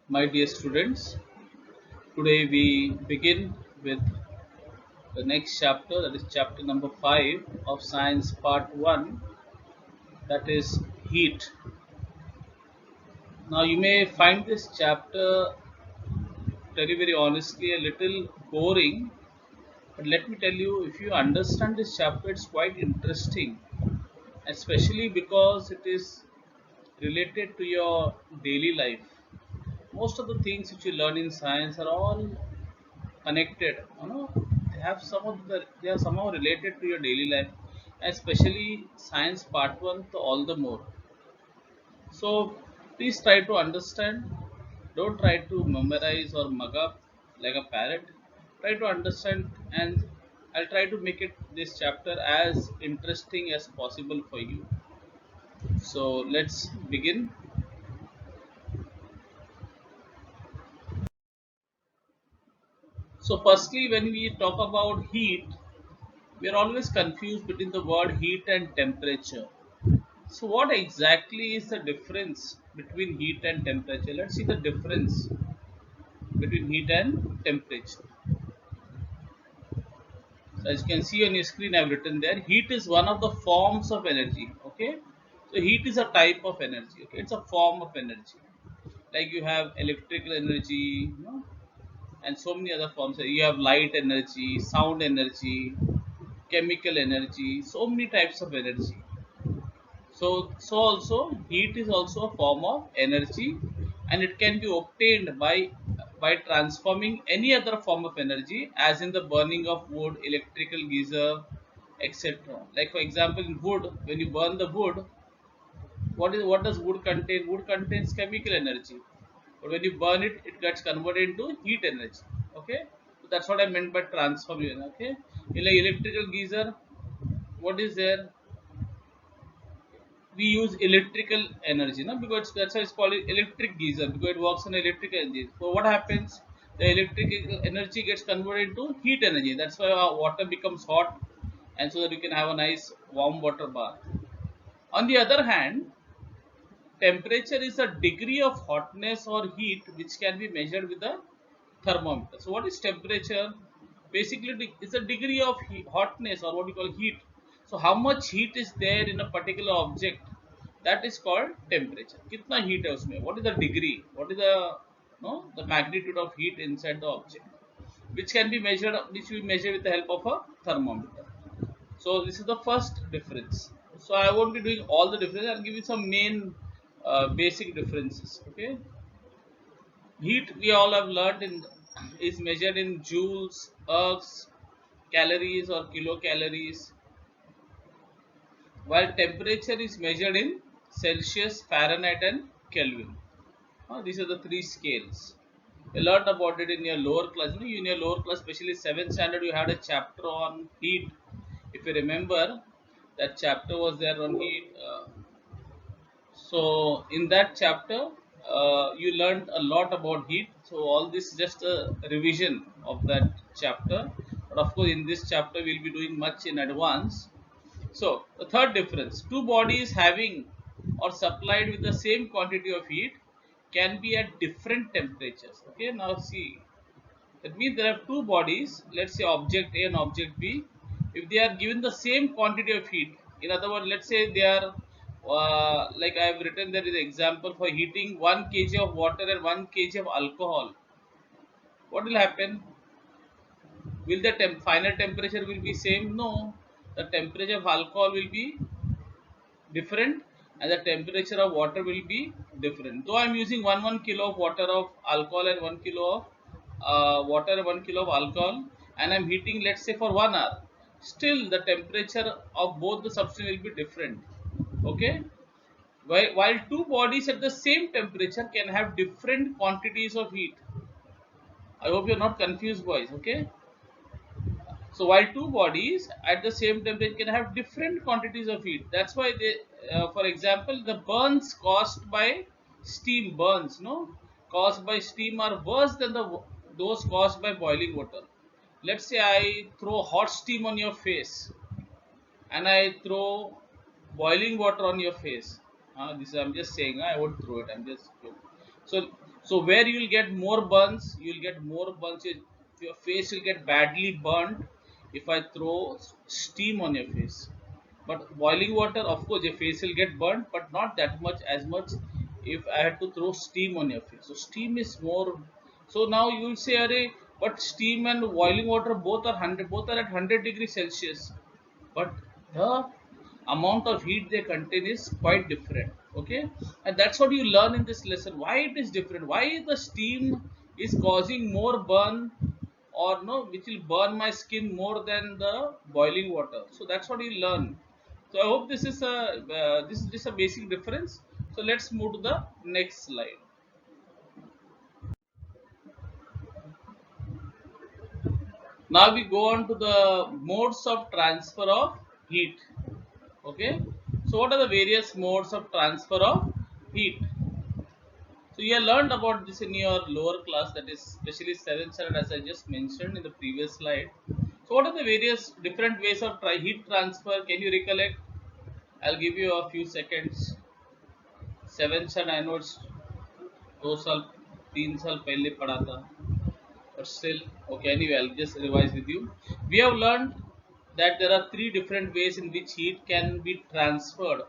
My dear students, today we begin with the next chapter, that is chapter number 5 of Science Part 1, that is heat. Now, you may find this chapter very honestly a little boring, but let me tell you, if you understand this chapter, it's quite interesting, especially because it is related to your daily life. Most of the things which you learn in science are all connected, they have they are somehow related to your daily life, especially science part 1 to all the more. So please try to understand, don't try to memorize or mug up like a parrot. Try to understand, and I'll try to make it this chapter as interesting as possible for you. So let's begin. So firstly, when we talk about heat, we are always confused between the word heat and temperature. So what exactly is the difference between heat and temperature? Let's see the difference between heat and temperature. So as you can see on your screen, I've written there, heat is one of the forms of energy. Okay. So heat is a type of energy. Okay. It's a form of energy. Like you have electrical energy, and so many other forms. You have light energy, sound energy, chemical energy, so many types of energy. So also heat is also a form of energy, and it can be obtained by transforming any other form of energy, as in the burning of wood, electrical geyser, etc. Like for example, in wood, when you burn the wood, what does wood contain? Wood contains chemical energy, but when you burn it, it gets converted into heat energy. Okay, so that's what I meant by transformation. Okay, in like electrical geyser, what is there? We use electrical energy, no? Because that's why it's called electric geyser, because it works on electrical energy. So what happens? The electrical energy gets converted into heat energy. That's why our water becomes hot, and so that you can have a nice warm water bath. On the other hand, temperature is a degree of hotness or heat which can be measured with a thermometer. So what is temperature? Basically, it's a degree of hotness, or what you call heat. So how much heat is there in a particular object? That is called temperature. Kitna heat hai usme? What is the degree? What is the the magnitude of heat inside the object, which can be measured, which we measure with the help of a thermometer. So this is the first difference. So I won't be doing all the differences. I'll give you some main basic differences. Okay, heat we all have learned in is measured in joules, ergs, calories or kilocalories, while temperature is measured in Celsius, Fahrenheit, and Kelvin. These are the three scales. You learned about it in your lower class. In your lower class, especially 7th standard, you had a chapter on heat. If you remember, that chapter was there on heat. So in that chapter, you learned a lot about heat. So all this is just a revision of that chapter. But of course, in this chapter, we'll be doing much in advance. So the third difference: two bodies having or supplied with the same quantity of heat can be at different temperatures. Okay, now see, that means there are two bodies, let's say object A and object B. If they are given the same quantity of heat, in other words, let's say they are like I have written there is an example for heating 1 kg of water and 1 kg of alcohol. What will happen? Will the final temperature will be same? No, the temperature of alcohol will be different, and the temperature of water will be different. Though I am using 1 kilo of water of alcohol and 1 kilo of water and 1 kilo of alcohol, and I am heating, let's say, for 1 hour, still the temperature of both the substance will be different. Okay, while two bodies at the same temperature can have different quantities of heat. I hope you're not confused, boys. Okay, so while two bodies at the same temperature can have different quantities of heat, that's why they, for example, the burns caused by steam, burns, caused by steam are worse than those caused by boiling water. Let's say I throw hot steam on your face, and I throw boiling water on your face. This I'm just saying. I won't throw it. I'm just joking. So So where you will get more burns, you will get more burns, your face will get badly burnt if I throw steam on your face. But boiling water, of course your face will get burnt, but not that much as much if I had to throw steam on your face. So steam is more. So now you will say, Array, but steam and boiling water both are 100, both are at 100 degrees Celsius, but the amount of heat they contain is quite different. Okay, and that's what you learn in this lesson, why it is different, why the steam is causing more burn, or no, which will burn my skin more than the boiling water. So that's what you learn. So I hope this is a this is just a basic difference. So let's move to the next slide. Now we go on to the modes of transfer of heat. Okay, so what are the various modes of transfer of heat? So you have learned about this in your lower class, that is especially 7th standard, as I just mentioned in the previous slide. So what are the various different ways of heat transfer? Can you recollect? I'll give you a few seconds. 7th standard, I know it's 2 साल 3 साल पहले पढ़ा था, but still, okay, anyway, I'll just revise with you. We have learned that there are three different ways in which heat can be transferred,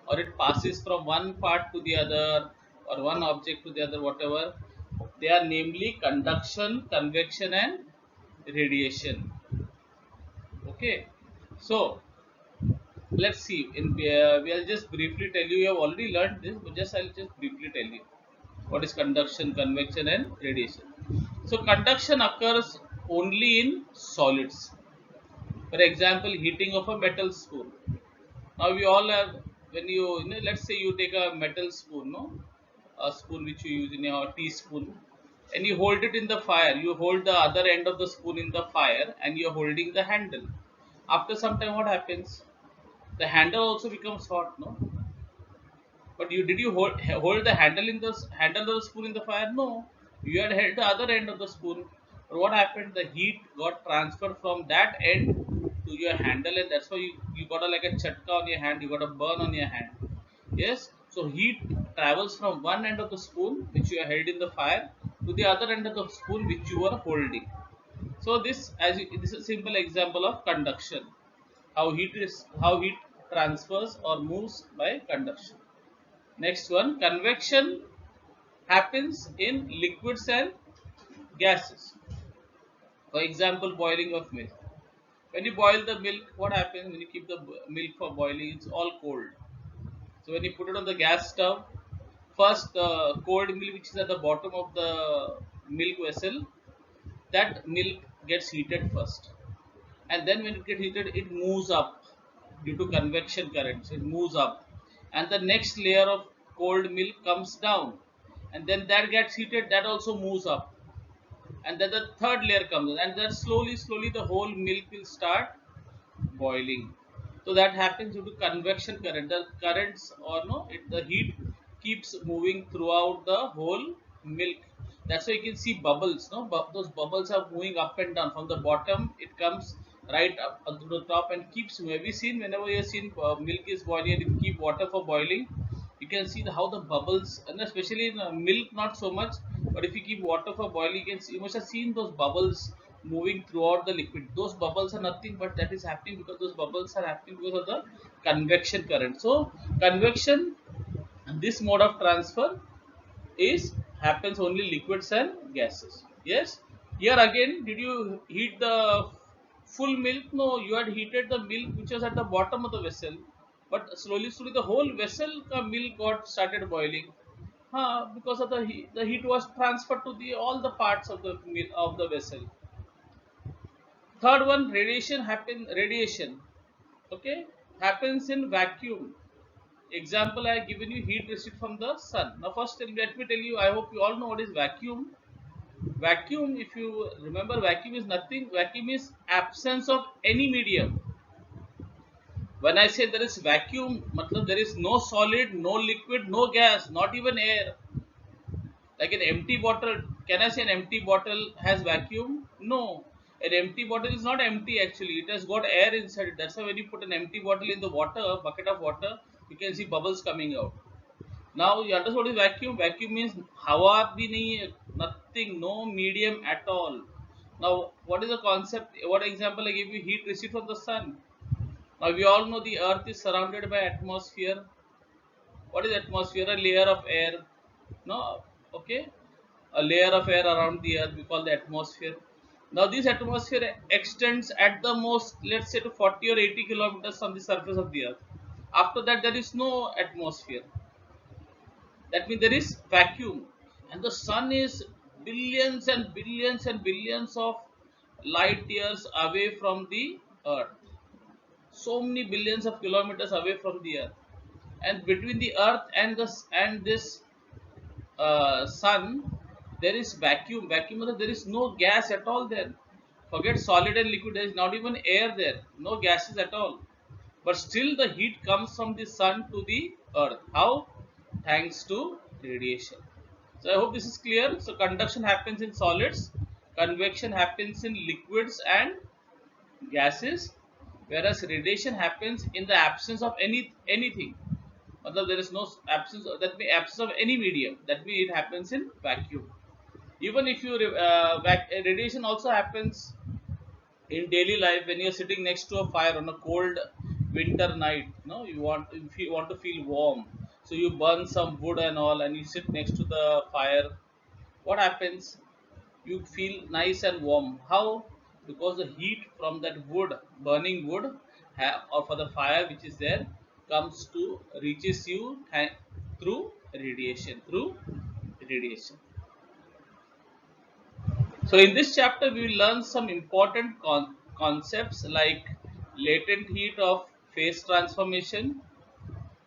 or it passes from one part to the other, or one object to the other, whatever. They are namely conduction, convection, and radiation. Okay, so let's see. We'll just briefly tell you. You have already learned this, but just I'll just briefly tell you what is conduction, convection, and radiation. So conduction occurs only in solids. For example, heating of a metal spoon. Now we all have, when you know, let's say you take a metal spoon, no, a spoon which you use in your teaspoon, and you hold it in the fire. You hold the other end of the spoon in the fire, and you're holding the handle. After some time, what happens? The handle also becomes hot, no? But you did you hold the handle in the handle of the spoon in the fire? No, you had held the other end of the spoon. But what happened? The heat got transferred from that end to your handle, and that's why you got a like a chatka on your hand. You got a burn on your hand. Yes. So heat travels from one end of the spoon which you held in the fire to the other end of the spoon which you were holding. So this is a simple example of conduction. How heat transfers or moves by conduction. Next one, convection happens in liquids and gases. For example, boiling of milk. When you boil the milk, what happens when you keep the milk for boiling? It's all cold. So when you put it on the gas stove, first the cold milk which is at the bottom of the milk vessel, that milk gets heated first. And then when it gets heated, it moves up due to convection currents. It moves up. And the next layer of cold milk comes down, and then that gets heated, that also moves up, and then the third layer comes in, and then slowly the whole milk will start boiling. So that happens due to convection current. The currents, or no, the heat keeps moving throughout the whole milk. That's why you can see bubbles. No, those bubbles are moving up and down. From the bottom, it comes right up to the top and keeps moving. Have you seen, whenever you have seen milk is boiling and you keep water for boiling, you can see how the bubbles, and especially in milk, not so much. But if you keep water for boiling, you can see, you must have seen those bubbles moving throughout the liquid. Those bubbles are nothing but that is happening because those bubbles are happening because of the convection current. So convection, this mode of transfer, is happens only liquids and gases. Yes. Here again, did you heat the full milk? No, you had heated the milk which was at the bottom of the vessel, but slowly the whole vessel milk got started boiling. Because of the heat was transferred to the all the parts of the vessel. Third one, radiation, okay, happens in vacuum. Example, I have given you heat received from the sun. Now first let me tell you, I hope you all know what is vacuum. Vacuum, if you remember, vacuum is nothing. Vacuum is absence of any medium. When I say there is vacuum, matlab there is no solid, no liquid, no gas, not even air. Like an empty bottle, can I say an empty bottle has vacuum? No. An empty bottle is not empty actually. It has got air inside it. That's why when you put an empty bottle in the water, bucket of water, you can see bubbles coming out. Now you understand what is vacuum? Vacuum means hawa bhi nahi hai, nothing, no medium at all. Now what is the concept? What example I give you? Heat received from the sun. Now we all know the earth is surrounded by atmosphere. What is atmosphere? A layer of air. No, okay, a layer of air around the earth we call the atmosphere. Now this atmosphere extends at the most, let's say, to 40 or 80 kilometers from the surface of the earth. After that there is no atmosphere. That means there is vacuum, and the sun is billions and billions and billions of light years away from the earth, so many billions of kilometers away from the earth, and between the earth and this sun there is vacuum. Vacuum means there is no gas at all there. Forget solid and liquid, there is not even air there, no gases at all, but still the heat comes from the sun to the earth. How? Thanks to radiation. So I hope this is clear. So conduction happens in solids, convection happens in liquids and gases, whereas radiation happens in the absence of anything. Although there is no absence, that means absence of any medium. That means it happens in vacuum. Even if you radiation also happens in daily life when you're sitting next to a fire on a cold winter night. No, you want, if you want to feel warm, so you burn some wood and all, and you sit next to the fire. What happens? You feel nice and warm. How? Because the heat from that wood, burning wood, or for the fire which is there, comes to reaches you through radiation. So in this chapter, we will learn some important concepts like latent heat of phase transformation.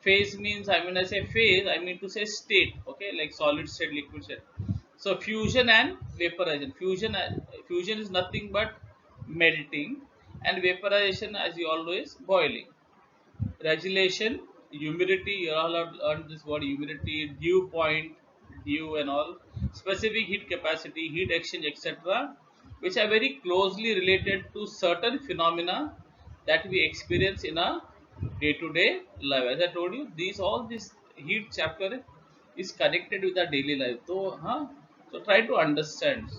Phase means, I mean, I say phase, I mean to say state. Okay, like solid state, liquid state. So fusion and vaporization. Fusion is nothing but melting, and vaporization, as you all know, is boiling. Regulation, humidity, you all have learned this word, humidity, dew point, dew and all, specific heat capacity, heat exchange, etc., which are very closely related to certain phenomena that we experience in a day-to-day life. As I told you, all this heat chapter is connected with our daily life. So try to understand.